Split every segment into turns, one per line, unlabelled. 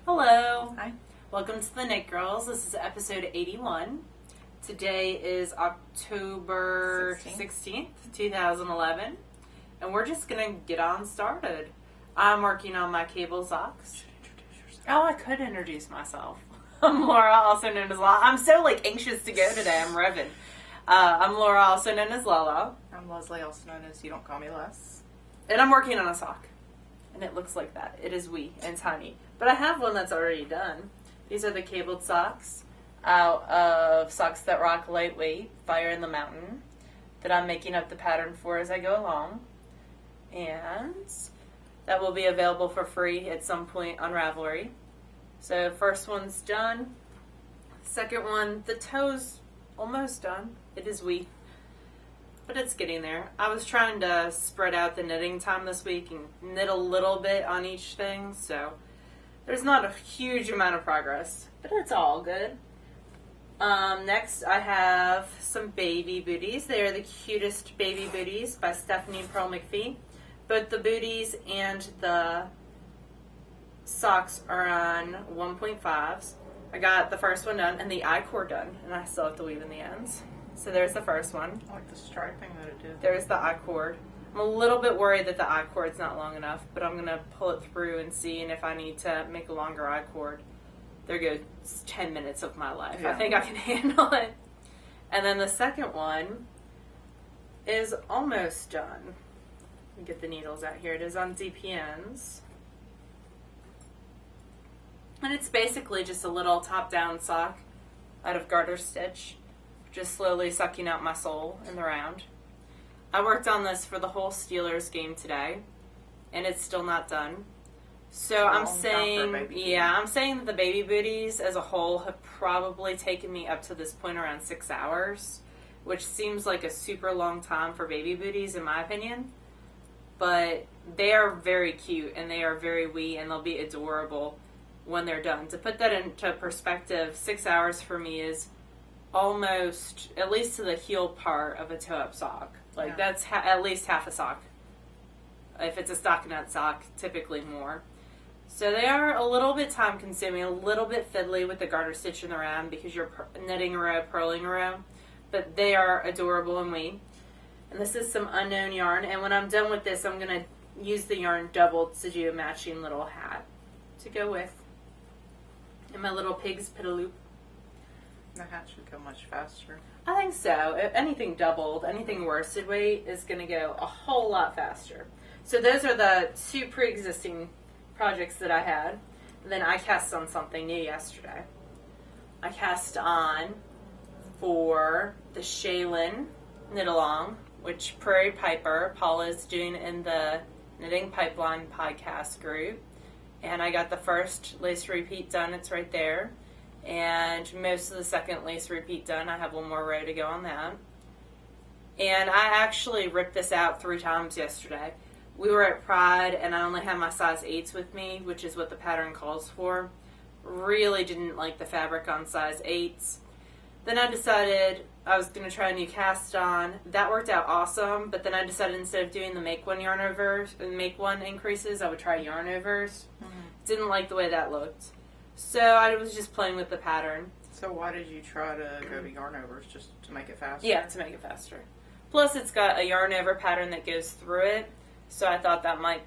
Hello.
Hi.
Welcome to the TheKnitGirlls. This is episode 81. Today is October 16th, 2011. And we're just going to get on started. I'm working on my cable socks. Oh, I could introduce myself. I'm Laura, also known as Lala. I'm so anxious to go today. I'm revving. I'm Laura, also known as Lala.
I'm Leslie, also known as You Don't Call Me Les.
And I'm working on a sock. And it looks like that. It is wee and tiny. But I have one that's already done. These are the cabled socks out of Socks That Rock Lightweight, Fire in the Mountain, that I'm making up the pattern for as I go along. And that will be available for free at some point on Ravelry. So first one's done. Second one, the toe's almost done. It is wee. But it's getting there. I was trying to spread out the knitting time this week and knit a little bit on each thing, so there's not a huge amount of progress, but it's all good. Next, I have some baby booties. They are the cutest baby booties by Stephanie Pearl McPhee. Both the booties and the socks are on 1.5s. I got the first one done and the I-cord done, and I still have to weave in the ends. So there's the first one.
I like the striping that it did.
There's the I-cord. I'm a little bit worried that the I-cord's not long enough, but I'm going to pull it through and see, and if I need to make a longer I-cord, there goes 10 minutes of my life. Yeah. I think I can handle it. And then the second one is almost done. Let me get the needles out here. It is on DPNs. And it's basically just a little top-down sock out of garter stitch. Just slowly sucking out my sole in the round. I worked on this for the whole Steelers game today, and it's still not done. So I'm saying that the baby booties as a whole have probably taken me up to this point around 6 hours, which seems like a super long time for baby booties in my opinion. But they are very cute, and they are very wee, and they'll be adorable when they're done. To put that into perspective, 6 hours for me is almost, at least to the heel part of a toe-up sock. That's at least half a sock. If it's a stockinette sock, typically more. So they are a little bit time-consuming, a little bit fiddly with the garter stitch in the round because you're knitting a row, purling a row. But they are adorable and wee. And this is some unknown yarn. And when I'm done with this, I'm going to use the yarn doubled to do a matching little hat to go with. And my little pig's pitaloop.
The hat should go much faster.
I think so. If anything doubled, anything worsted weight is going to go a whole lot faster. So those are the two pre-existing projects that I had. And then I cast on something new yesterday. I cast on for the Shaylin Knit Along, which Prairie Piper, Paula is doing in the Knitting Pipeline podcast group. And I got the first lace repeat done. It's right there. And most of the second lace repeat done. I have one more row to go on that. And I actually ripped this out 3 times yesterday. We were at Pride, and I only had my size 8s with me, which is what the pattern calls for. Really didn't like the fabric on size 8s. Then I decided I was going to try a new cast on. That worked out awesome, but then I decided instead of doing the make one yarn overs, make one increases, I would try yarn overs. Didn't like the way that looked. So I was just playing with the pattern.
So why did you try to go to yarn overs, just to make it faster?
Yeah, to make it faster. Plus it's got a yarn over pattern that goes through it, so I thought that might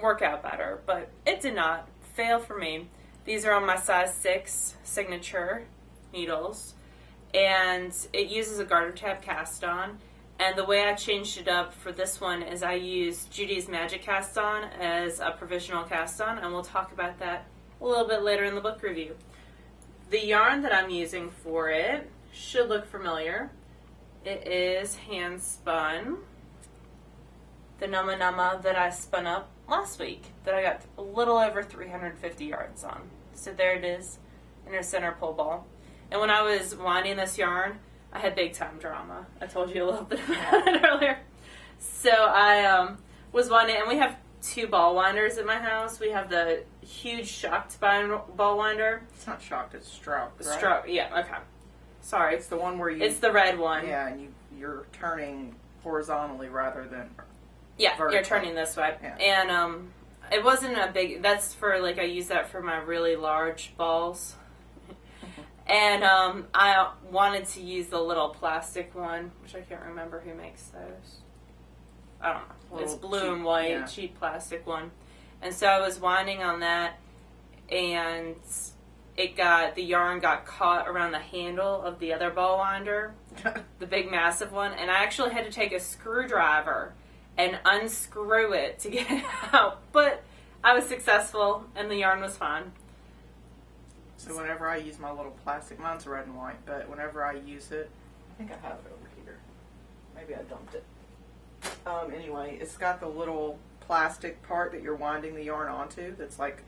work out better, but it did not. Fail for me. These are on my size 6 signature needles, and it uses a garter tab cast on, and the way I changed it up for this one is I used Judy's Magic Cast On as a provisional cast on, and we'll talk about that a little bit later in the book review. The yarn that I'm using for it should look familiar. It is hand spun. The Nama Nama that I spun up last week that I got a little over 350 yards on. So there it is in her center pull ball. And when I was winding this yarn, I had big time drama. I told you a little bit about it earlier. So I was winding, and we have 2 ball winders at my house. We have the huge shocked ball winder.
It's not shocked, it's stroke, right?
Stroke, yeah, okay. Sorry.
It's the one where you...
It's the red one.
Yeah, and you're turning horizontally rather than
Yeah,
vertically.
you're turning this way.
Yeah.
And It wasn't a big, that's for, like, I use that for my really large balls. And I wanted to use the little plastic one, which I can't remember who makes those. I don't know. It's blue
cheap,
and white,
yeah.
cheap plastic one. And so I was winding on that, and the yarn got caught around the handle of the other ball winder, the big massive one, and I actually had to take a screwdriver and unscrew it to get it out. But I was successful, and the yarn was fine.
So whenever I use my little plastic, mine's red and white, but whenever I use it, I think I have it over here. Maybe I dumped it. Anyway, it's got the little plastic part that you're winding the yarn onto that's like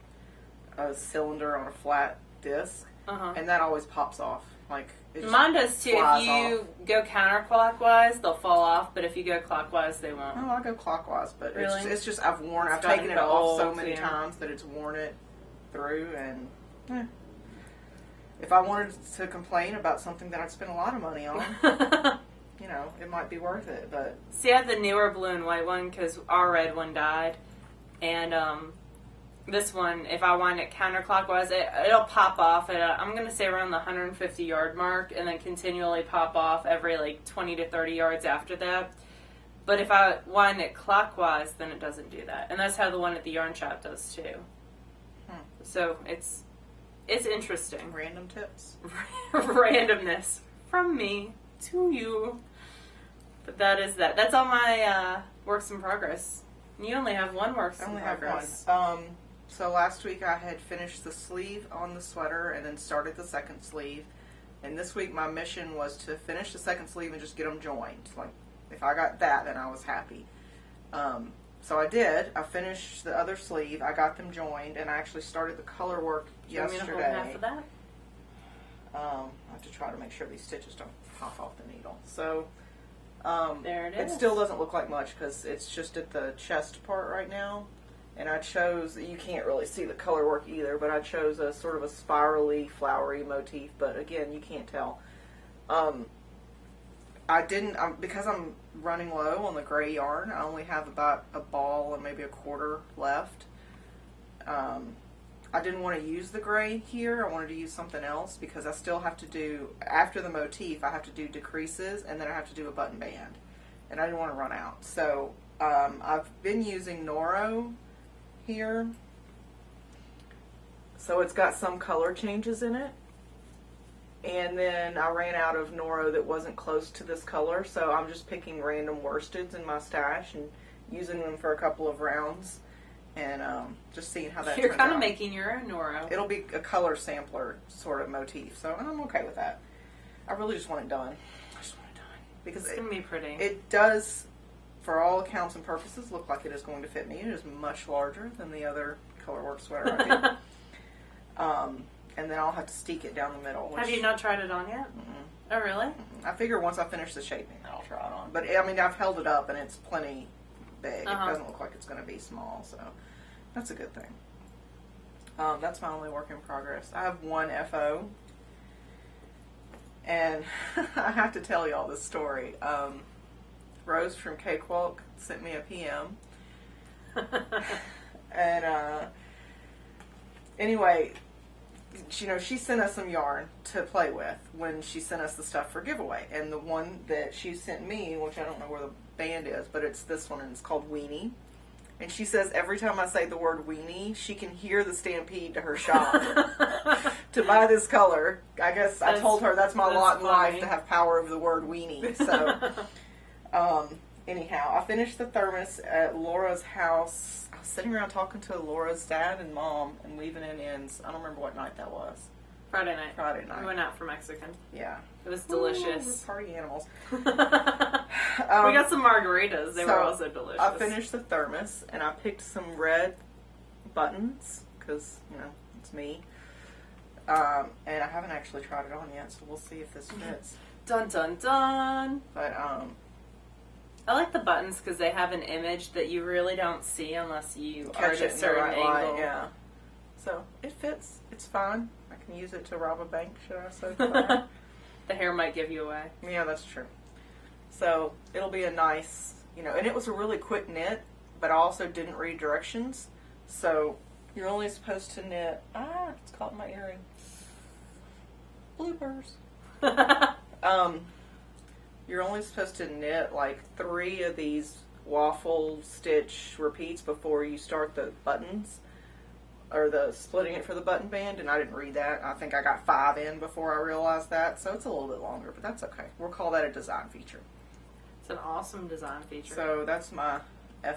a cylinder on a flat disc, and that always pops off. Like it just
mine does too.
flies
If you
off.
go counterclockwise, they'll fall off, but if you go clockwise, they won't.
No, I go clockwise, but
Really?
it's just I've
It's
taken
gotten
it off so
old,
many
yeah.
times that it's worn it through, and if I wanted to complain about something that I'd spent a lot of money on, you know, it might be worth it. But
see, I have the newer blue and white one because our red one died, and this one, if I wind it counterclockwise, it'll pop off at I'm gonna say around the 150 yard mark, and then continually pop off every like 20 to 30 yards after that. But if I wind it clockwise, then it doesn't do that, and that's how the one at the yarn shop does too. So it's interesting.
random tips.
Randomness from me to you. But that is that. That's all my works in progress. You only have one works
I
in
only have
progress.
one. So last week I had finished the sleeve on the sweater and then started the second sleeve. And this week my mission was to finish the second sleeve and just get them joined. Like, if I got that, then I was happy. So I did. I finished the other sleeve. I got them joined, and I actually started the color work yesterday.
You want me to hold half of that?
I have to try to make sure these stitches don't pop off the needle. So
There it
it
is.
still doesn't look like much because it's just at the chest part right now. And I chose, you can't really see the color work either, but I chose a sort of a spirally, flowery motif, but again, you can't tell. I didn't, because I'm running low on the gray yarn, I only have about a ball and maybe a quarter left. I didn't want to use the gray here. I wanted to use something else because I still have to do, after the motif, I have to do decreases and then I have to do a button band. And I didn't want to run out. So I've been using Noro here. So it's got some color changes in it. And then I ran out of Noro that wasn't close to this color. So I'm just picking random worsteds in my stash and using them for a couple of rounds. And just seeing how that
You're
turns
kind of
out.
making your own Noro.
It'll be a color sampler sort of motif, so I'm okay with that. I really just want it done. I just want it done. Because
It's going to be pretty.
it does, for all accounts and purposes, look like it is going to fit me. It is much larger than the other colorwork sweater I did. And then I'll have to steek it down the middle. Which,
Have you not tried it on yet? Oh, really?
I figure once I finish the shaping, then I'll try it on. But, I mean, I've held it up, and it's plenty big. It doesn't look like it's going to be small, so that's a good thing. That's my only work in progress. I have one FO, and I have to tell y'all this story. Rose from Cakewalk sent me a PM, and anyway, she sent us some yarn to play with when she sent us the stuff for giveaway, and the one that she sent me, which I don't know where the band is, but it's this one, and it's called Weenie. And she says every time I say the word weenie, she can hear the stampede to her shop to buy this color. I guess I told her that's my lot in life, to have power over the word weenie. So, anyhow, I finished the thermos at Laura's house. I was sitting around talking to Laura's dad and mom and weaving in ends. I don't remember what night that was.
Friday night.
Friday night.
We went out for Mexican.
Yeah.
It was delicious.
Ooh, party animals.
We got some margaritas. They were also delicious.
I finished the thermos, and I picked some red buttons, because, it's me. And I haven't actually tried it on yet, so we'll see if this fits.
Dun, dun, dun.
But,
I like the buttons because they have an image that you really don't see unless you are at a certain angle.
Light, yeah. So, it fits. It's fine. I can use it to rob a bank, should I say?
The hair might give you away.
Yeah, that's true. So, it'll be a nice, and it was a really quick knit, but I also didn't read directions. So you're only supposed to knit. It's caught in my earring. Bloopers. You're only supposed to knit like 3 of these waffle stitch repeats before you start the buttons, or the splitting it for the button band, and I didn't read that. I think I got 5 in before I realized that, so it's a little bit longer, but that's okay. We'll call that a design feature.
It's an awesome design feature.
So that's my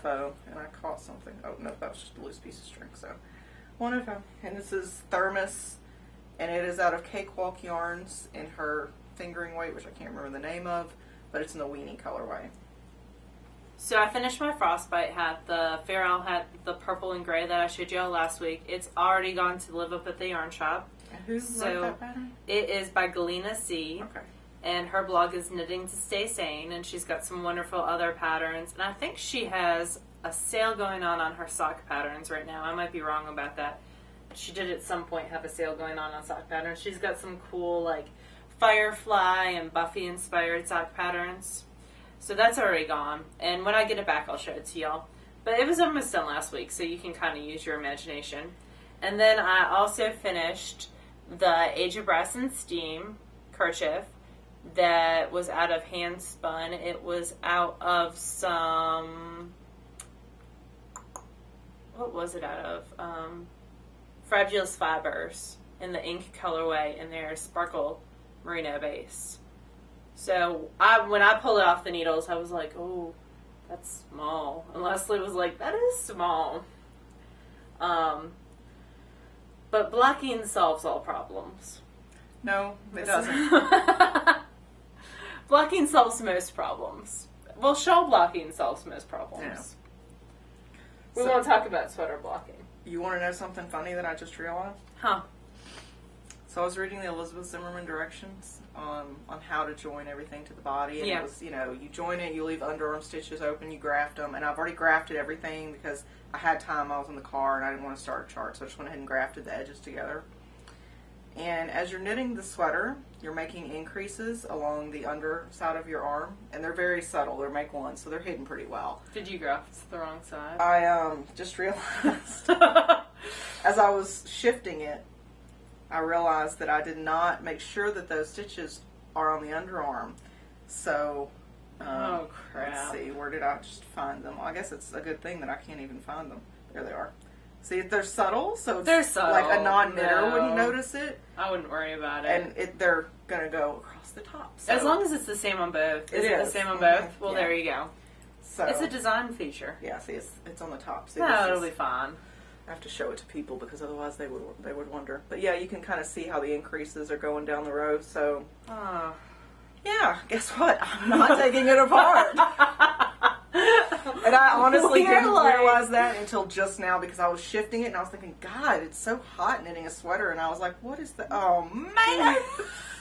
FO, and I caught something. Oh, no, that was just a loose piece of string, so one FO. And this is Thermos, and it is out of Cakewalk Yarns in her fingering weight, which I can't remember the name of, but it's in the weenie colorway.
So I finished my frostbite hat, the Fair Owl hat, the purple and gray that I showed you all last week. It's already gone to live up at the yarn shop.
And who wrote that pattern?
It is by Galena C.
Okay.
And her blog is Knitting to Stay Sane, and she's got some wonderful other patterns. And I think she has a sale going on her sock patterns right now. I might be wrong about that. She did at some point have a sale going on sock patterns. She's got some cool, like, Firefly and Buffy-inspired sock patterns. So that's already gone. And when I get it back, I'll show it to y'all. But it was almost done last week, so you can kind of use your imagination. And then I also finished the Age of Brass and Steam kerchief that was out of hand spun. It was out of some, what was it out of? Frabulous Fibers in the ink colorway and their sparkle merino base. So when I pulled it off the needles, I was like, oh, that's small. And Leslie was like, that is small. But blocking solves all problems.
No, it doesn't.
Blocking solves most problems. Well, shawl blocking solves most problems.
Yeah.
We won't talk about sweater blocking.
You want to know something funny that I just realized?
Huh.
So I was reading the Elizabeth Zimmerman directions on how to join everything to the body. And it was, you join it, you leave underarm stitches open, you graft them. And I've already grafted everything because I had time, I was in the car, and I didn't want to start a chart. So I just went ahead and grafted the edges together. And as you're knitting the sweater, you're making increases along the underside of your arm. And they're very subtle. They're make one, so they're hidden pretty well.
Did you graft the wrong side?
I just realized as I was shifting it, I realized that I did not make sure that those stitches are on the underarm. So,
oh crap.
Let's see, where did I just find them? Well, I guess it's a good thing that I can't even find them. There they are. See, they're subtle, so it's
they're subtle.
Like a non-knitter wouldn't notice it.
I wouldn't worry about it.
And they're going to go across the top. So.
As long as it's the same on both. Is it the same on both? Well, there you go. So it's a design feature.
Yeah, see, it's on the top. See,
no, it'll be fine.
I have to show it to people because otherwise they would wonder. But yeah, you can kind of see how the increases are going down the row. So, yeah, guess what? I'm not taking it apart. And I honestly didn't realize that until just now because I was shifting it and I was thinking, God, it's so hot knitting a sweater. And I was like, what is the? Oh man,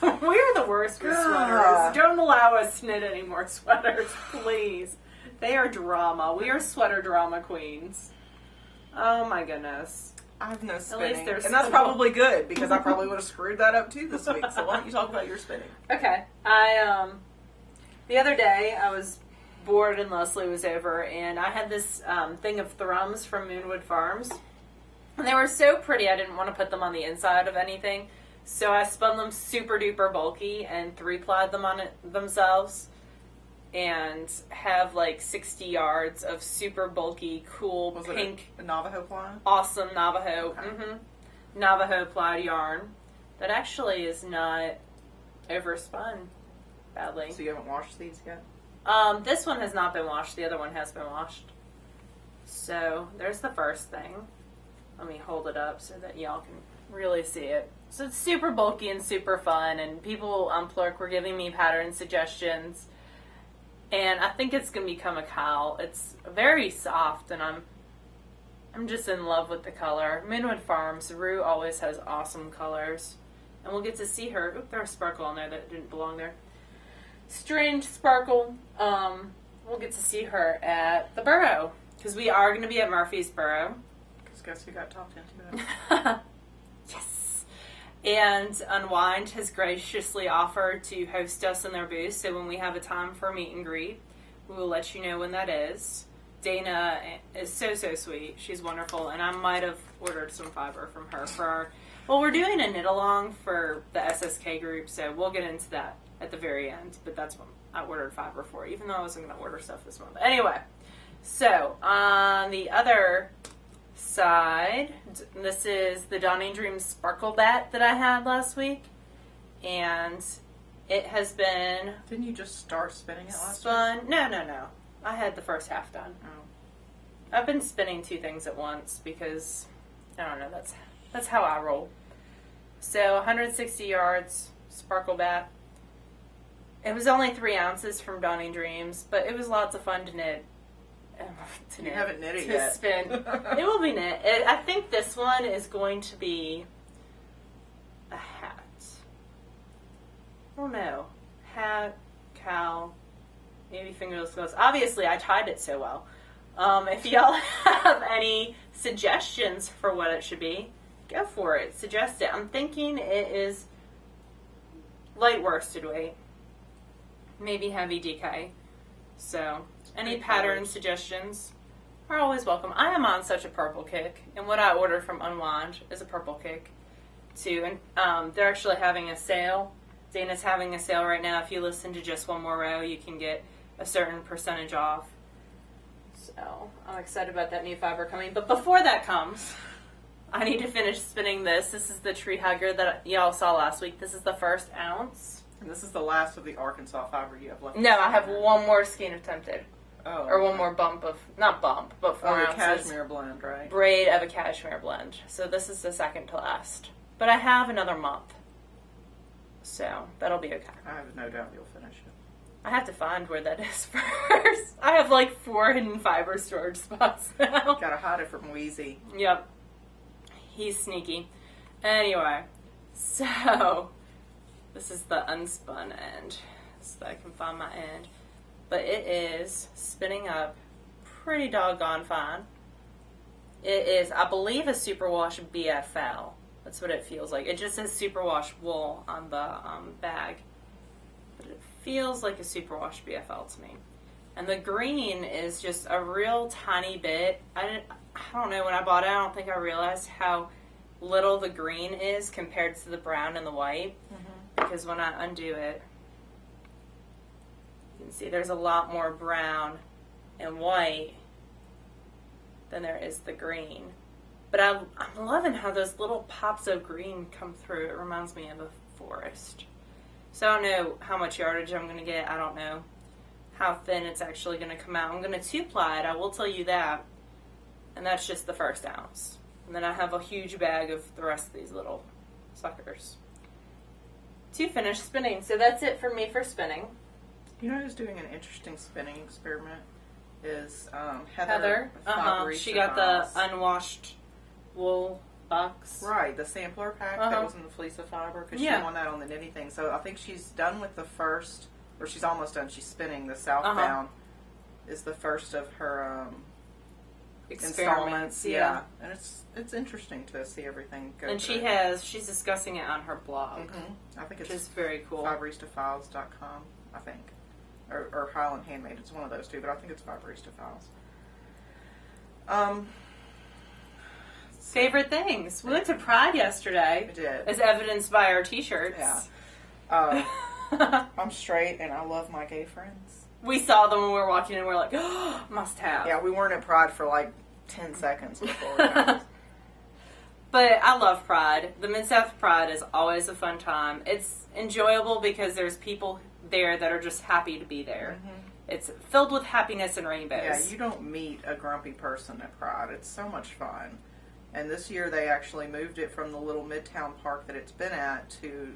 we're the worst with sweaters. Don't allow us to knit any more sweaters, please. They are drama. We are sweater drama queens. Oh my goodness.
I have no spinning. And that's probably good because I probably would have screwed that up too this week. So why don't you talk about your spinning?
Okay. The other day I was bored and Leslie was over and I had this thing of thrums from Moonwood Farms. And they were so pretty I didn't want to put them on the inside of anything. So I spun them super duper bulky and 3-plied them on it themselves. And have like 60 yards of super bulky, cool, pink,
a Navajo ply?
Awesome Navajo, Navajo plied yarn that actually is not overspun badly.
So you haven't washed these yet?
This one has not been washed. The other one has been washed. So there's the first thing. Let me hold it up so that y'all can really see it. So it's super bulky and super fun, and people on Plurk were giving me pattern suggestions. And I think it's going to become a cowl. It's very soft, and I'm just in love with the color. Moonwood Farms, Rue always has awesome colors. And we'll get to see her. Oop, there's a sparkle on there that didn't belong there. Strange sparkle. We'll get to see her at the Burrow. Because we are going to be at Murfreesboro.
Because guess who got talked into that?
Yes. And Unwind has graciously offered to host us in their booth, so when we have a time for a meet and greet, we will let you know when that is. Dana is so sweet. She's wonderful, and I might have ordered some fiber from her for our. Well, we're doing a knit along for the SSK group, so we'll get into that at the very end. But that's what I ordered fiber for, even though I wasn't going to order stuff this month. Anyway, so on the other side, this is the Dawning Dreams Sparkle Bat that I had last week, and it has been.
Didn't you just start spinning it last
week? No. I had the first half done.
Oh.
I've been spinning 2 things at once because I don't know. That's how I roll. So 160 yards, Sparkle Bat. It was only 3 ounces from Dawning Dreams, but it was lots of fun to knit.
You haven't knit it
to
yet.
Spin. It will be knit. I think this one is going to be a hat. Oh no, hat, cowl, maybe fingerless gloves. Obviously, I tied it so well. If y'all have any suggestions for what it should be, go for it. Suggest it. I'm thinking it is light worsted weight, maybe heavy DK. So, any pattern suggestions are always welcome. I am on such a purple kick, and what I ordered from Unwind is a purple kick too. And they're actually having a sale. Dana's having a sale right now. If you listen to Just One More Row, you can get a certain percentage off. So I'm excited about that new fiber coming. But before that comes, I need to finish spinning this. This is the Tree Hugger that y'all saw last week. This is the 1st ounce.
And this is the last of the Arkansas fiber you have left.
No, I have one more skein attempted.
Oh.
Or one more bump of, not bump, but 4 ounces.
Cashmere blend, right?
Braid of a cashmere blend. So this is the second to last. But I have another month. So that'll be okay.
I have no doubt you'll finish it.
I have to find where that is first. I have like 4 hidden fiber storage spots now.
Gotta hide it from Wheezy.
Yep. He's sneaky. Anyway, so this is the unspun end. So that I can find my end. But it is spinning up pretty doggone fine. It is, I believe, a superwash BFL. That's what it feels like. It just says superwash wool on the bag. But it feels like a superwash BFL to me. And the green is just a real tiny bit. I don't know, when I bought it, I don't think I realized how little the green is compared to the brown and the white. Mm-hmm. Because when I undo it, you can see there's a lot more brown and white than there is the green. But I'm loving how those little pops of green come through. It reminds me of a forest. So I don't know how much yardage I'm going to get. I don't know how thin it's actually going to come out. I'm going to 2-ply it, I will tell you that. And that's just the 1st ounce. And then I have a huge bag of the rest of these little suckers to finish spinning. So that's it for me for spinning.
You know who's doing an interesting spinning experiment? Is
Heather. She got the unwashed wool box.
Right, the sampler pack that was in the fleece of fiber, because she won that on the knitting thing. So I think she's done with the first, or she's almost done. She's spinning the southbound. Is the first of her installments. Yeah, and it's interesting to see everything go.
And
through.
she's discussing it on her blog.
I think it's
just very cool.
FiberistaFiles.com, I think, or Highland Handmade. It's one of those two, but I think it's Fiberista Files.
Favorite things. We went to Pride yesterday.
We did.
As evidenced by our t-shirts.
Yeah. I'm straight and I love my gay friends.
We saw them when we were walking in and we were like, oh, must have.
Yeah, we weren't at Pride for like 10 seconds before we got
But I love Pride. The Mid-South Pride is always a fun time. It's enjoyable because there's people there that are just happy to be there. Mm-hmm. It's filled with happiness and rainbows.
Yeah, you don't meet a grumpy person at Pride. It's so much fun. And this year they actually moved it from the little Midtown Park that it's been at to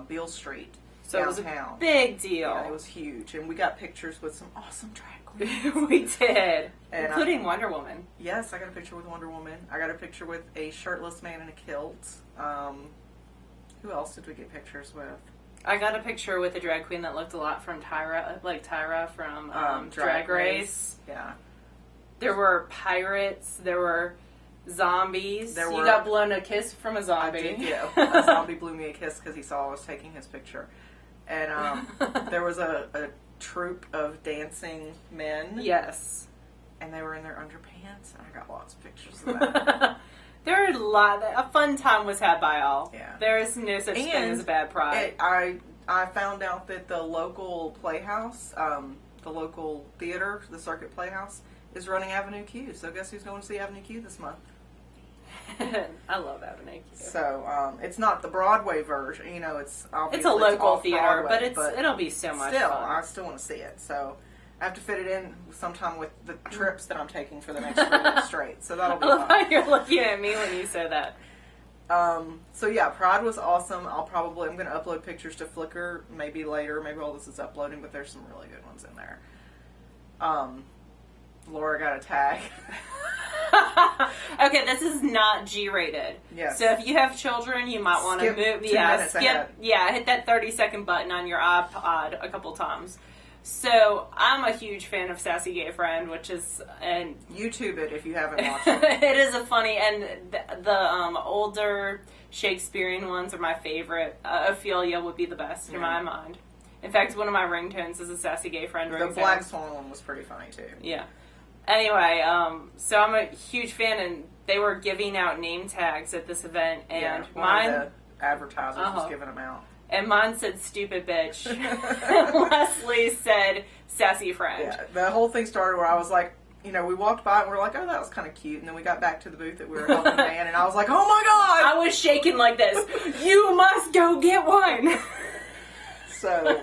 Beale Street,
so
downtown.
It was a big deal.
Yeah, it was huge. And we got pictures with some awesome drag queens.
We did.
And
including Wonder Woman.
Yes, I got a picture with Wonder Woman. I got a picture with a shirtless man in a kilt. Who else did we get pictures with?
I got a picture with a drag queen that looked a lot from Tyra from Drag Race.
Yeah.
There were pirates. There were zombies. You got blown a kiss from a zombie.
I did, yeah. A zombie blew me a kiss because he saw I was taking his picture. And there was a troupe of dancing men.
Yes.
and they were in their underpants, and I got lots of pictures of that.
There are a fun time was had by all.
Yeah.
There is no such thing as a bad pride.
I found out that the local playhouse, the local theater, the Circuit Playhouse, is running Avenue Q. So guess who's going to see Avenue Q this month?
I love Avenue Q.
So it's not the Broadway version. It's obviously
it's a local theater,
Broadway,
but it'll be so much fun.
I still want to see it. So I have to fit it in sometime with the trips that I'm taking for the next 3 weeks straight. So that'll be fun.
I love how you're looking at me when you say that.
So yeah, Pride was awesome. I'm going to upload pictures to Flickr maybe later. Maybe all this is uploading, but there's some really good ones in there. Laura got a tag.
Okay, this is not G-rated.
Yes.
So if you have children, you might want to move. Hit that 30-second button on your iPod a couple times. So I'm a huge fan of Sassy Gay Friend, and
YouTube it if you haven't watched it.
It is a funny, and the older Shakespearean ones are my favorite. Ophelia would be the best in my mind. In fact, one of my ringtones is a Sassy Gay Friend ringtone.
The Black Swan one was pretty funny too.
Yeah. Anyway, so I'm a huge fan, and they were giving out name tags at this event, and
one of the advertisers was giving them out.
And mine said "stupid bitch." Leslie said "sassy friend."
Yeah, the whole thing started where I was like, we walked by and we were like, oh, that was kind of cute, and then we got back to the booth that we were helping man, and I was like, oh my god!
I was shaking like this. You must go get one.
So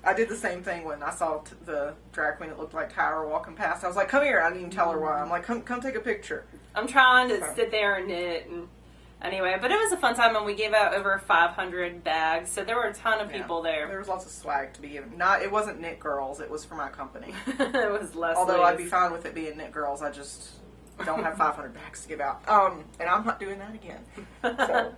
I did the same thing when I saw the drag queen that looked like Tyra walking past. I was like, come here. I didn't even tell her why. I'm like, come take a picture.
I'm trying to sit there and knit. And anyway, but it was a fun time, and we gave out over 500 bags, so there were a ton of people there.
There was lots of swag to be given. It wasn't Knit Girls. It was for my company.
It was Leslie's.
Although I'd be fine with it being Knit Girls. I just don't have 500 bags to give out. And I'm not doing that again. So,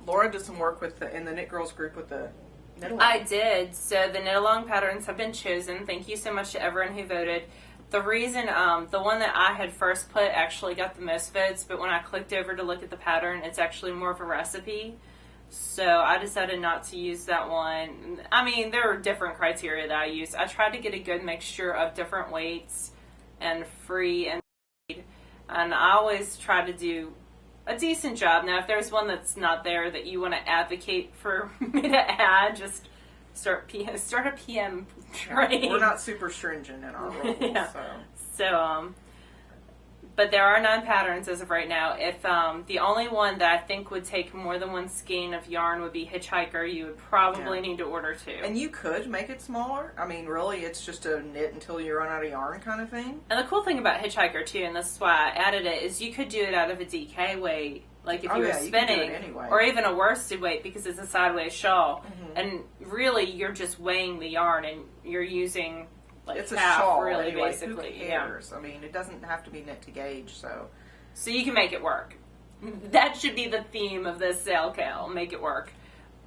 Laura did some work in the Knit Girls group with the knit-along.
I did. So the knit-along patterns have been chosen. Thank you so much to everyone who voted. The reason, the one that I had first put actually got the most votes, but when I clicked over to look at the pattern, it's actually more of a recipe. So I decided not to use that one. I mean, there are different criteria that I used. I tried to get a good mixture of different weights and free and I always try to do a decent job. Now, if there's one that's not there that you want to advocate for me to add, just start a PM train.
Yeah, we're not super stringent in our rules.
Yeah. So, but there are 9 patterns as of right now. If the only one that I think would take more than one skein of yarn would be Hitchhiker, you would probably need to order 2.
And you could make it smaller. I mean, really, it's just a knit until you run out of yarn kind of thing.
And the cool thing about Hitchhiker, too, and this is why I added it, is you could do it out of a DK weight, like if you were spinning,
anyway.
Or even a worsted weight because it's a sideways shawl. Mm-hmm. And really, you're just weighing the yarn and you're using...
it's a shawl,
really,
anyway.
basically.
Who cares? I mean, it doesn't have to be knit to gauge, so
you can make it work. That should be the theme of this sale, Kale. Make it work.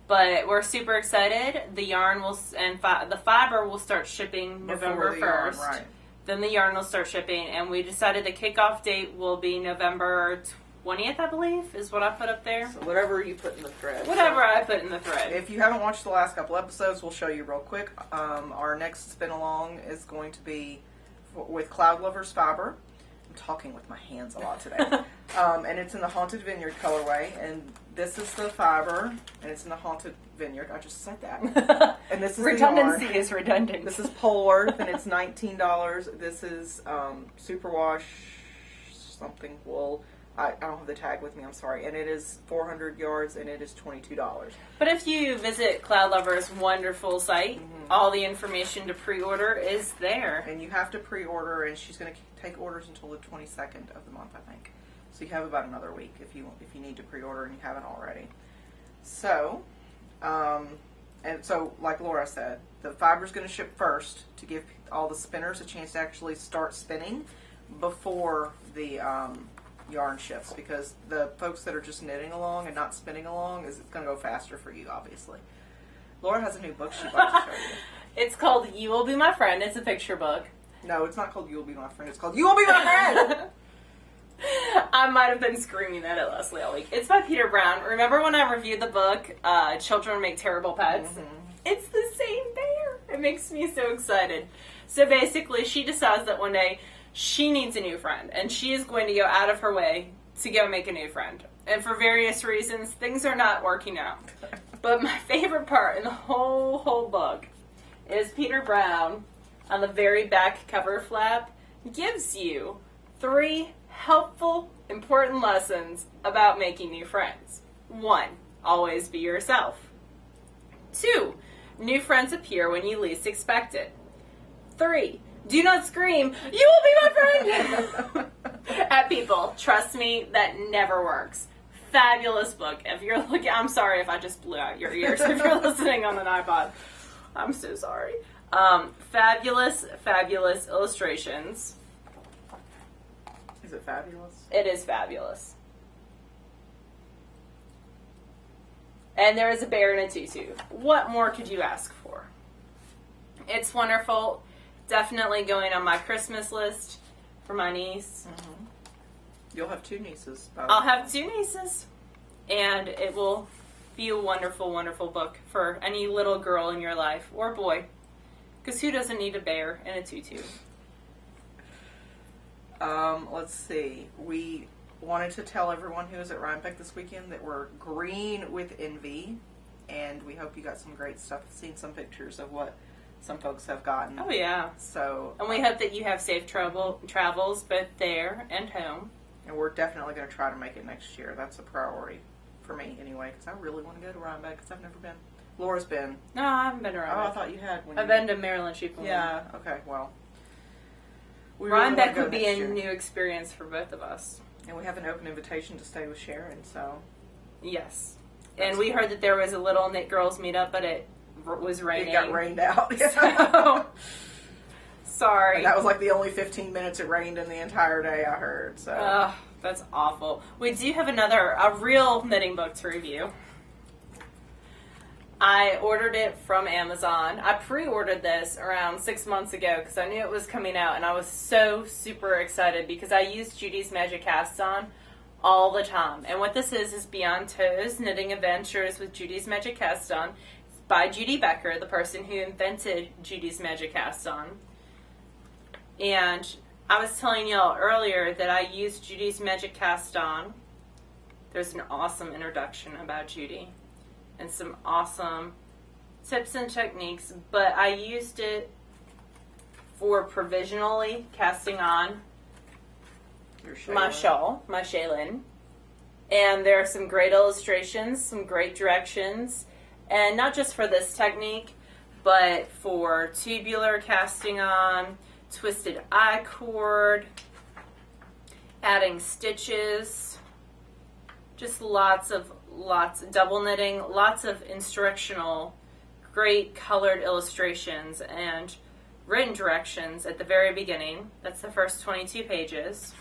But we're super excited. The yarn the fiber will start shipping November 1st.
Right.
Then the yarn will start shipping, and we decided the kickoff date will be November 20th, I believe, is what I put up there.
So whatever you put in the thread.
Whatever I put in the thread.
If you haven't watched the last couple episodes, we'll show you real quick. Our next spin along is going to be with Cloud Lovers Fiber. I'm talking with my hands a lot today. And it's in the Haunted Vineyard colorway. And this is the fiber, and it's in the Haunted Vineyard. I just said that. And this is
redundancy
the yarn.
Is redundant.
This is Polworth, and it's $19. This is Superwash something wool. I don't have the tag with me, I'm sorry. And it is 400 yards, and it is $22.
But if you visit Cloud Lover's wonderful site, all the information to pre-order is there.
And you have to pre-order, and she's going to take orders until the 22nd of the month, I think. So you have about another week if you need to pre-order and you haven't already. So, and so like Laura said, the fiber's going to ship first to give all the spinners a chance to actually start spinning before the yarn ships, because the folks that are just knitting along and not spinning along, it's going to go faster for you, obviously. Laura has a new book she'd like to show you.
It's called You Will Be My Friend. It's a picture book.
No, it's not called You Will Be My Friend. It's called You Will Be My Friend!
I might have been screaming that at Leslie all week. It's by Peter Brown. Remember when I reviewed the book, Children Make Terrible Pets? Mm-hmm. It's the same there. It makes me so excited. So basically, she decides that one day she needs a new friend, and she is going to go out of her way to go make a new friend. And for various reasons, things are not working out. But my favorite part in the whole book is Peter Brown, on the very back cover flap, gives you 3 helpful, important lessons about making new friends. 1, always be yourself. 2, new friends appear when you least expect it. 3, do not scream, "You will be my friend!" at people. Trust me, that never works. Fabulous book. If you're looking, I'm sorry if I just blew out your ears if you're listening on an iPod. I'm so sorry. Fabulous illustrations.
Is it fabulous?
It is fabulous. And there is a bear in a tutu. What more could you ask for? It's wonderful. Definitely going on my Christmas list for my niece.
Mm-hmm. You'll have 2 nieces.
I'll have 2 nieces. And it will be a wonderful, wonderful book for any little girl in your life, or boy. Because who doesn't need a bear in a tutu?
Let's see. We wanted to tell everyone who was at Rhinebeck this weekend that we're green with envy. And we hope you got some great stuff. I've seen some pictures of what some folks have gotten.
Oh, yeah.
So,
and we hope that you have safe travels both there and home.
And we're definitely going to try to make it next year. That's a priority for me, anyway, because I really want to go to Rhinebeck because I've never been. Laura's been.
No, I haven't been to Rhinebeck.
Oh, I thought you had.
I've been to Maryland Sheep.
Yeah, okay, well.
Rhinebeck would be a new experience for both of us.
And we have an open invitation to stay with Sharon, so.
Yes. And we heard that there was a little TheKnitGirlls meetup, but it was raining.
It got rained out.
So, sorry.
And that was like the only 15 minutes it rained in the entire day, I heard. So.
That's awful. We do have a real knitting book to review. I ordered it from Amazon. I pre-ordered this around 6 months ago because I knew it was coming out, and I was so super excited because I use Judy's Magic Cast-On all the time. And what this is Beyond Toes Knitting Adventures with Judy's Magic Cast-On. It's by Judy Becker, the person who invented Judy's Magic Cast-On. And I was telling y'all earlier that I used Judy's Magic Cast-On. There's an awesome introduction about Judy and some awesome tips and techniques, but I used it for provisionally casting on my shawl, my Shaylin. And there are some great illustrations, some great directions, and not just for this technique, but for tubular casting on, twisted I-cord, adding stitches, just lots of double knitting, lots of instructional, great colored illustrations and written directions at the very beginning. That's the first 22 pages.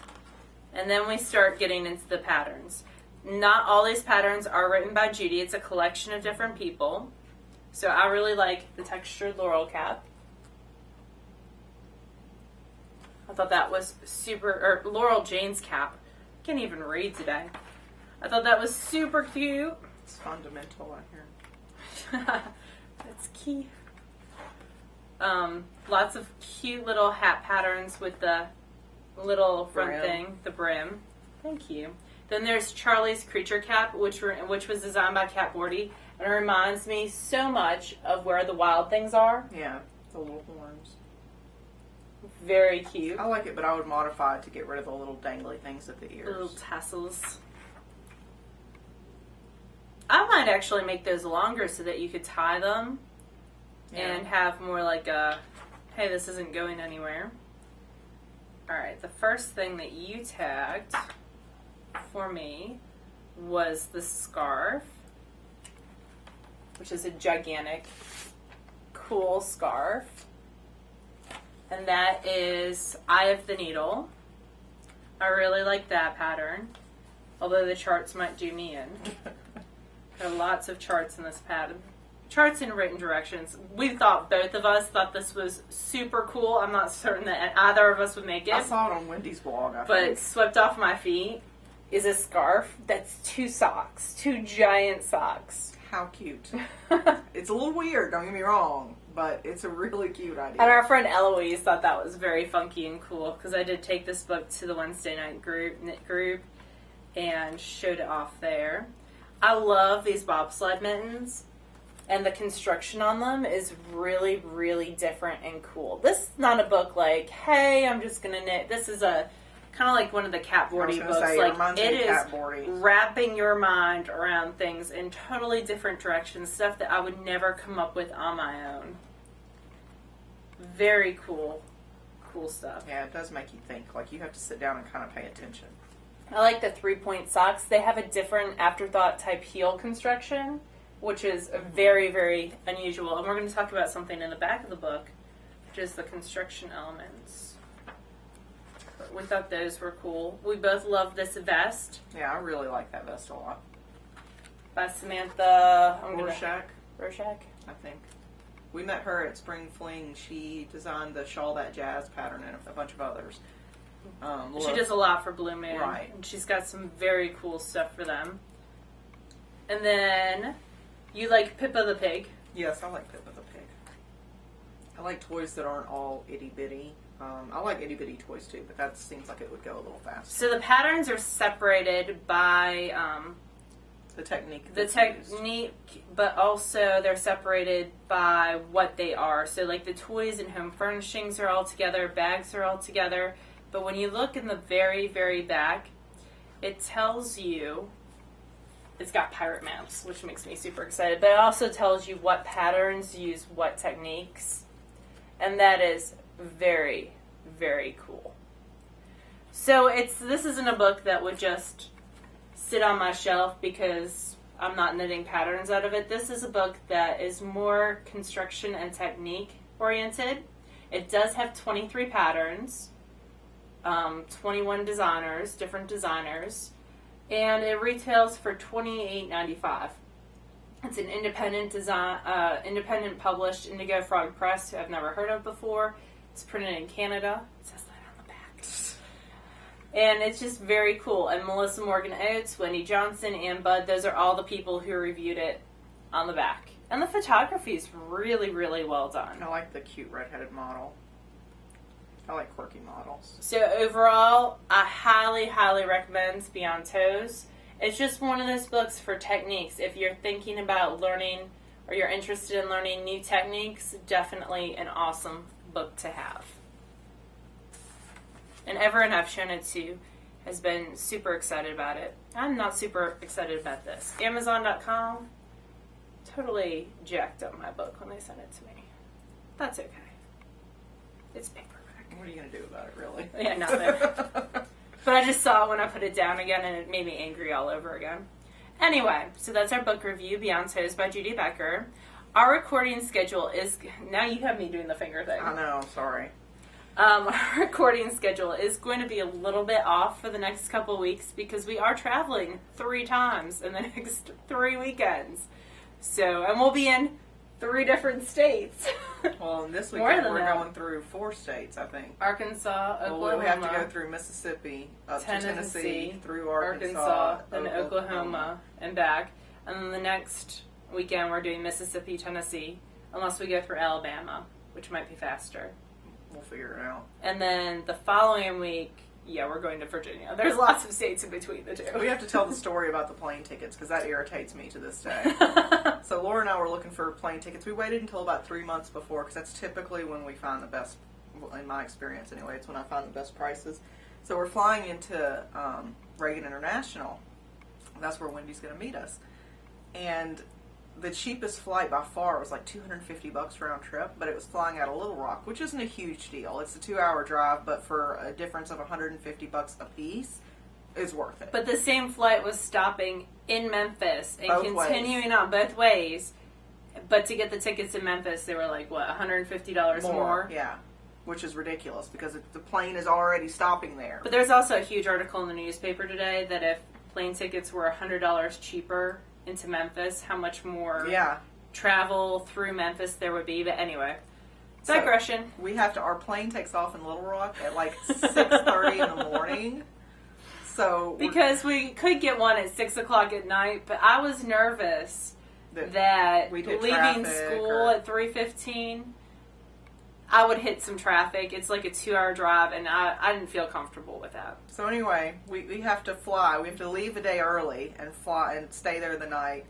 And then we start getting into the patterns. Not all these patterns are written by Judy. It's a collection of different people. So I really like the textured laurel cap. I thought that was super, or Laurel Jane's cap. I can't even read today. I thought that was super cute.
It's fundamental out here.
That's key. Lots of cute little hat patterns with the little front thing, the brim. Thank you. Then there's Charlie's Creature Cap, which was designed by Kat Bordy, and it reminds me so much of Where the Wild Things Are.
Yeah, the little horns.
Very cute.
I like it, but I would modify it to get rid of the little dangly things at the ears.
Little tassels. I might actually make those longer so that you could tie them and have more like a, hey, this isn't going anywhere. Alright, the first thing that you tagged for me was the scarf, which is a gigantic, cool scarf. And that is Eye of the Needle. I really like that pattern, although the charts might do me in. There are lots of charts in this pattern. Charts and written directions. Both of us thought this was super cool. I'm not certain that either of us would make it.
I saw it on Wendy's blog, I
But
think.
swept off my feet is a scarf that's 2 socks. 2 giant socks.
How cute. It's a little weird, don't get me wrong, But it's a really cute idea.
And our friend Eloise thought that was very funky and cool because I did take this book to the Wednesday night knit group and showed it off there. I love these bobsled mittens, and the construction on them is really, really different and cool. This is not a book like, hey, I'm just going to knit. This is a kind of like one of the catboardy books. Like, it is wrapping your mind around things in totally different directions, stuff that I would never come up with on my own. Very cool stuff.
Yeah, it does make you think. Like, you have to sit down and kind of pay attention.
I like the 3-point socks. They have a different afterthought type heel construction, which is very, very unusual. And we're going to talk about something in the back of the book, which is the construction elements. But we thought those were cool. We both love this vest.
Yeah, I really like that vest a lot.
By Samantha
Rorschach,
I
think. We met her at Spring Fling. She designed the Shawl That Jazz pattern and a bunch of others.
She does a lot for Blue Moon.
Right.
And she's got some very cool stuff for them. And then, you like Pippa the Pig.
Yes, I like Pippa the Pig. I like toys that aren't all itty-bitty. I like itty-bitty toys too, but that seems like it would go a little faster.
So the patterns are separated by
the technique.
But also they're separated by what they are. So like the toys and home furnishings are all together, bags are all together. But when you look in the very, very back, it tells you, it's got pirate maps, which makes me super excited, but it also tells you what patterns use what techniques. And that is very, very cool. So this isn't a book that would just sit on my shelf because I'm not knitting patterns out of it. This is a book that is more construction and technique oriented. It does have 23 patterns. 21 designers, different designers, and it retails for $28.95. It's an independent independent published Indigo Frog Press, who I've never heard of before. It's printed in Canada. It says that on the back. And it's just very cool. And Melissa Morgan Oates, Wendy Johnson, and Bud, those are all the people who reviewed it on the back. And the photography is really, really well done.
I like the cute redheaded model. I like quirky models.
So overall, I highly, highly recommend Beyond Toes. It's just one of those books for techniques. If you're thinking about learning or you're interested in learning new techniques, definitely an awesome book to have. And everyone I've shown it to has been super excited about it. I'm not super excited about this. Amazon.com totally jacked up my book when they sent it to me. That's okay. It's paperback.
What are you going to do about it, really?
Yeah, nothing. But I just saw it when I put it down again, and it made me angry all over again. Anyway, so that's our book review, Beyond Toes by Judy Becker. Our recording schedule is... Now you have me doing the finger thing.
I know, sorry.
Our recording schedule is going to be a little bit off for the next couple weeks because we are traveling 3 times in the next 3 weekends. So, and we'll be in 3 different states.
Well, this weekend we're going through 4 states, I think.
Arkansas, Oklahoma.
Well, we have to go through Mississippi, up to Tennessee, through Arkansas,
then Oklahoma, and back. And then the next weekend we're doing Mississippi, Tennessee, unless we go through Alabama, which might be faster.
We'll figure it out.
And then the following week, yeah, we're going to Virginia. There's lots of states in between the two.
We have to tell the story about the plane tickets because that irritates me to this day. So Laura and I were looking for plane tickets. We waited until about 3 months before because that's typically when we find the best, well, in my experience anyway, it's when I find the best prices. So we're flying into Reagan International. That's where Wendy's going to meet us. And the cheapest flight by far was like $250 round trip, but it was flying out of Little Rock, which isn't a huge deal. It's a 2-hour drive, but for a difference of $150 a piece, is worth it.
But the same flight was stopping in Memphis and
Both
continuing
ways.
on both ways. But to get the tickets in Memphis, they were like, what, $150 more?
Yeah, which is ridiculous because the plane is already stopping there.
But there's also a huge article in the newspaper today that if plane tickets were $100 cheaper into Memphis, how much more travel through Memphis there would be. But anyway, digression.
So our plane takes off in Little Rock at like 6:30 in the morning. So
because we could get one at 6 o'clock at night, but I was nervous that
we'd hit
leaving
traffic
school at 3:15, I would hit some traffic. It's like a 2-hour drive, and I didn't feel comfortable with that.
So anyway, we have to fly. We have to leave a day early and fly and stay there the night.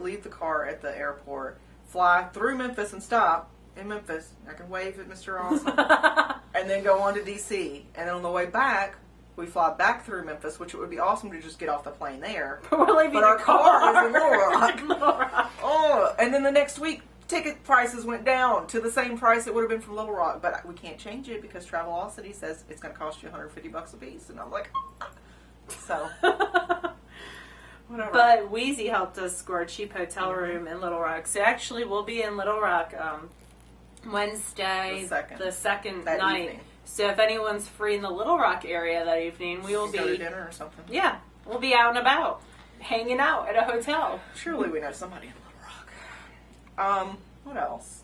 Leave the car at the airport, fly through Memphis and stop in Memphis. I can wave at Mr. Awesome. And then go on to DC. And then on the way back, we fly back through Memphis, which it would be awesome to just get off the plane there.
But we're leaving
our car is in Little Rock.
Little Rock.
Oh, and then the next week, ticket prices went down to the same price it would have been from Little Rock. But we can't change it because Travelocity says it's going to cost you $150 a piece. And I'm like, so... Whatever.
But Wheezy helped us score a cheap hotel room in Little Rock. So actually, we'll be in Little Rock Wednesday, the second night.
Evening.
So if anyone's free in the Little Rock area that evening, we will be
go to dinner or something.
Yeah, we'll be out and about, hanging out at a hotel.
Surely we know somebody in Little Rock. What else?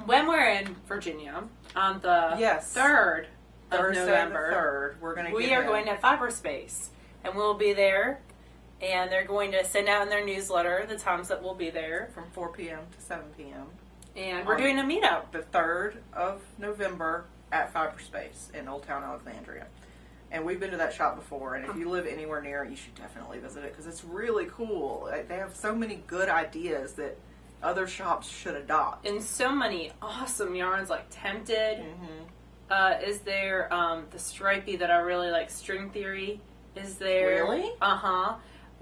When we're in Virginia on the 3rd of November,
we are
going to Cyberspace, and we'll be there. And they're going to send out in their newsletter the times that we'll be there.
From 4 p.m. to 7 p.m.
And we're doing a meetup.
The 3rd of November at Cyberspace in Old Town Alexandria. And we've been to that shop before. And if you live anywhere near it, you should definitely visit it because it's really cool. They have so many good ideas that other shops should adopt.
And so many awesome yarns like Tempted.
Mm-hmm.
Is there the stripey that I really like, String Theory is there.
Really?
Uh-huh.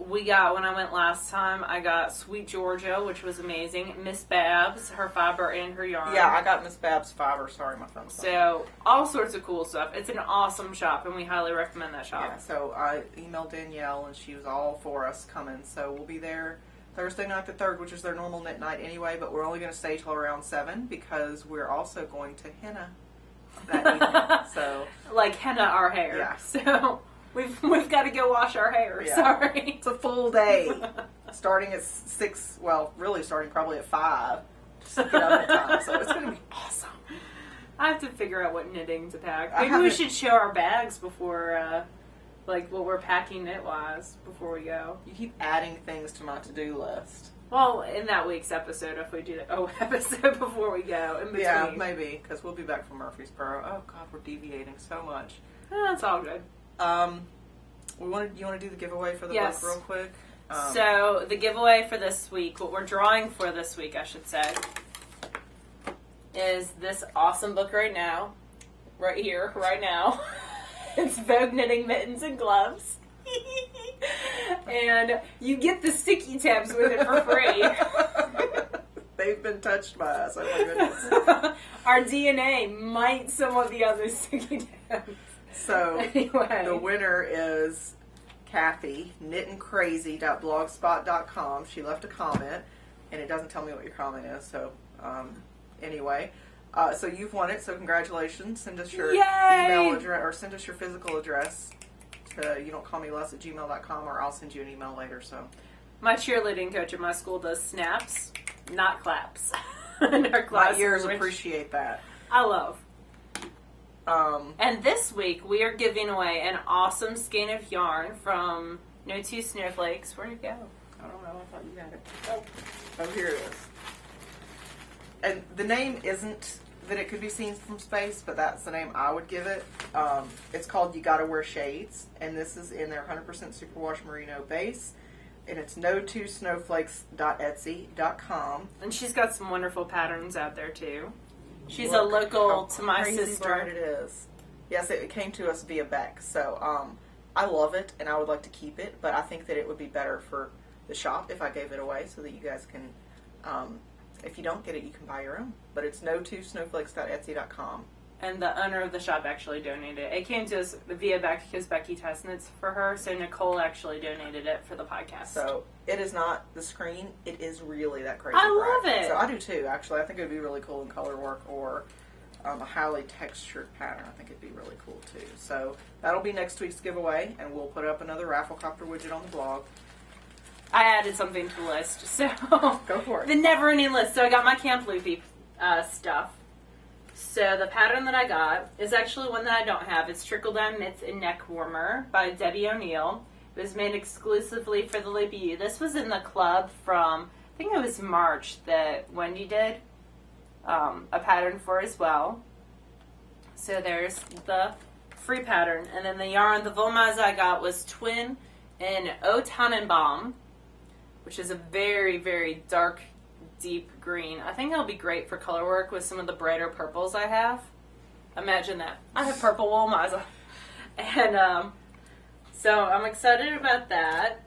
We got, when I went last time, I got Sweet Georgia, which was amazing. Miss Babs, her fiber and her yarn.
Yeah, I got Miss Babs' fiber. Sorry, my phone's on.
So, all sorts of cool stuff. It's an awesome shop, and we highly recommend that shop.
Yeah, so I emailed Danielle, and she was all for us coming. So we'll be there Thursday night the 3rd, which is their normal knit night anyway, but we're only going to stay till around 7 because we're also going to henna that evening. So,
like henna our hair.
Yeah.
So... We've got to go wash our hair.
Yeah.
Sorry.
It's a full day. Starting at 6, well, really starting probably at 5. Just to get up in time. So it's going to be awesome.
I have to figure out what knitting to pack. Maybe we should show our bags before, like what we're packing knit-wise before we go.
You keep adding things to my to-do list.
Well, in that week's episode, if we do the episode before we go, in between.
Yeah, maybe, because we'll be back from Murfreesboro. Oh, God, we're deviating so much.
That's all good.
You want to do the giveaway for the
book
real quick?
So the giveaway for this week, what we're drawing for this week, I should say, is this awesome book right now, right here, right now. It's Vogue Knitting Mittens and Gloves, and you get the sticky tabs with it for free.
They've been touched by us. Oh my goodness.
Our DNA might somewhat be on those sticky tabs.
So,
anyway.
The winner is Kathy, knittingcrazy.blogspot.com. She left a comment, and it doesn't tell me what your comment is, so anyway. So you've won it, so congratulations. Send us your email address, or send us your physical address to youdon'tcallmeless@gmail.com, or I'll send you an email later, so.
My cheerleading coach at my school does snaps, not claps. In our class,
my ears appreciate that.
I love. And this week, we are giving away an awesome skein of yarn from No Two Snowflakes. Where'd it go? I don't know. I thought you had it.
Oh, here it is. And the name isn't that it could be seen from space, but that's the name I would give it. It's called You Gotta Wear Shades, and this is in their 100% superwash merino base. And it's no2snowflakes.etsy.com.
And she's got some wonderful patterns out there, too. She's a local to my sister.
Bright it is. Yes, it came to us via Beck. So I love it, and I would like to keep it. But I think that it would be better for the shop if I gave it away, so that you guys can, if you don't get it, you can buy your own. But it's no2snowflakes.etsy.com.
And the owner of the shop actually donated it. It came to us via Beck because Becky test knits for her, so Nicole actually donated it for the podcast.
So it is not the screen; it is really that crazy.
I love it.
So I do too. Actually, I think it would be really cool in color work or a highly textured pattern. I think it'd be really cool too. So that'll be next week's giveaway, and we'll put up another Rafflecopter widget on the blog.
I added something to the list, so
go for it.
The never-ending list. So I got my Camp Loopy stuff. So the pattern that I got is actually one that I don't have. It's Trickle Down Knits and Neck Warmer by Debbie O'Neill. It It was made exclusively for the Libby. This was in the club from, I think it was March, that Wendy did a pattern for as well. So there's the free pattern. And then the yarn, the Volmaz I got was Twin in O Tannenbaum, which is a very, very dark, deep green. I think it'll be great for color work with some of the brighter purples I have. Imagine that. I have purple Volmaz. And so I'm excited about that.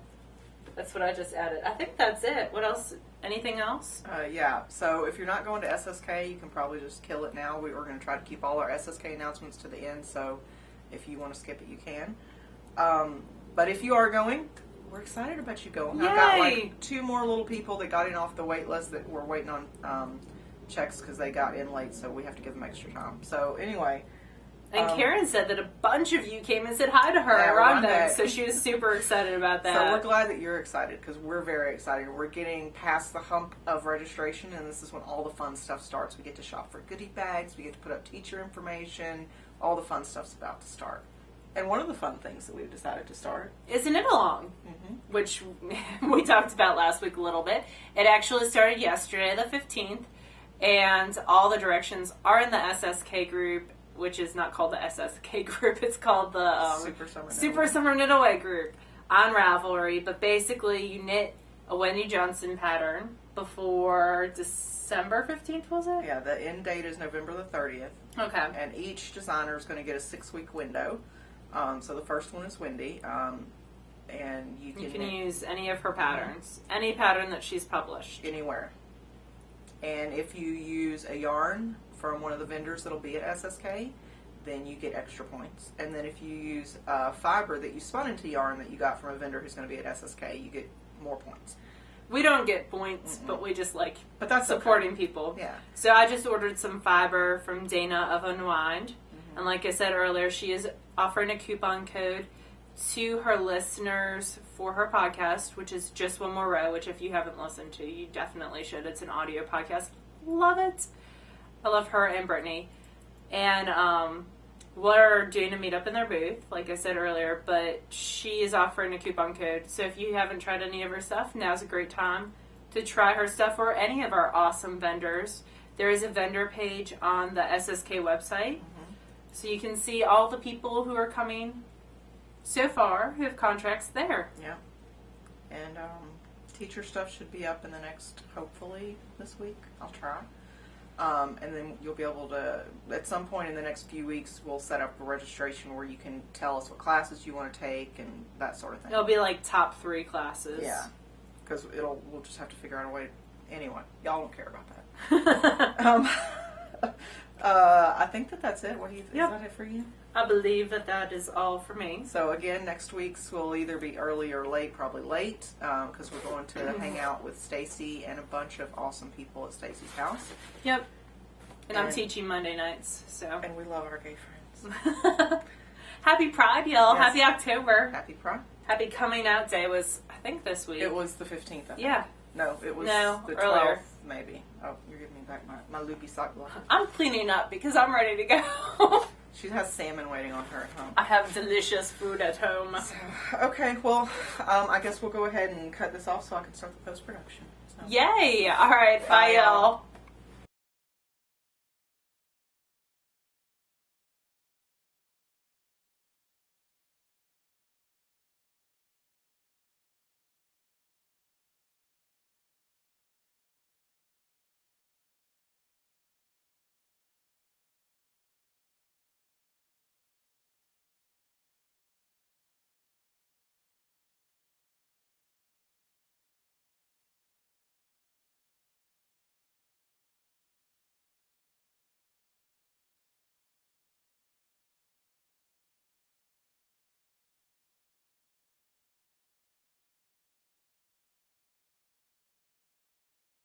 That's what I just added. I think that's it. What else? Anything else?
Yeah. So if you're not going to SSK, you can probably just kill it now. We're going to try to keep all our SSK announcements to the end. So if you want to skip it, you can. But if you are going, we're excited about you going.
Yay!
I got like 2 more little people that got in off the wait list that were waiting on checks because they got in late. So we have to give them extra time. So anyway.
And Karen said that a bunch of you came and said hi to her at Rhonda, so she was super excited about that.
So we're glad that you're excited because we're very excited. We're getting past the hump of registration, and this is when all the fun stuff starts. We get to shop for goodie bags. We get to put up teacher information. All the fun stuff's about to start. And one of the fun things that we've decided to start
is a knit-along, which we talked about last week a little bit. It actually started yesterday, the 15th, and all the directions are in the SSK group, which is not called the SSK group. It's called the Super Summer Knit Away group on Ravelry. But basically, you knit a Wendy Johnson pattern before December 15th, was it?
Yeah, the end date is November the 30th.
Okay.
And each designer is going to get a 6-week window. So the first one is Wendy. And you can
use any of her patterns. Any pattern that she's published.
Anywhere. And if you use a yarn from one of the vendors that'll be at SSK, then you get extra points. And then if you use fiber that you spun into yarn that you got from a vendor who's going to be at SSK, you get more points.
We don't get points, but we just like
that's
supporting people.
Yeah.
So I just ordered some fiber from Dana of Unwind. And like I said earlier, she is offering a coupon code to her listeners for her podcast, which is Just One More Row, which if you haven't listened to, you definitely should. It's an audio podcast. Love it. I love her and Brittany. And we're doing a meetup in their booth, like I said earlier, but she is offering a coupon code. So if you haven't tried any of her stuff, now's a great time to try her stuff or any of our awesome vendors. There is a vendor page on the SSK website. So you can see all the people who are coming so far who have contracts there.
Yeah. And teacher stuff should be up in the next, hopefully, this week. I'll try. And then you'll be able to, at some point in the next few weeks, we'll set up a registration where you can tell us what classes you want to take and that sort of thing.
It'll be like top 3 classes.
Yeah. Because we'll just have to figure out a way. Anyway, y'all don't care about that. I think that's it. What do you think? Is that it for you?
I believe that is all for me.
So again, next week's will either be early or late, probably late, because we're going to hang out with Stacy and a bunch of awesome people at Stacy's house.
Yep. And I'm teaching Monday nights, so.
And we love our gay friends.
Happy Pride, y'all.
Yes.
Happy October.
Happy Pride.
Happy Coming Out Day was, I think, this week.
It was the 15th, I think.
Yeah.
No, it was the 12th,
earlier.
Maybe. Oh, you're giving me back my loopy sock block.
I'm cleaning up because I'm ready to go.
She has salmon waiting on her at home.
I have delicious food at home.
So, okay, well, I guess we'll go ahead and cut this off so I can start the post-production. So.
Yay! All right, bye y'all.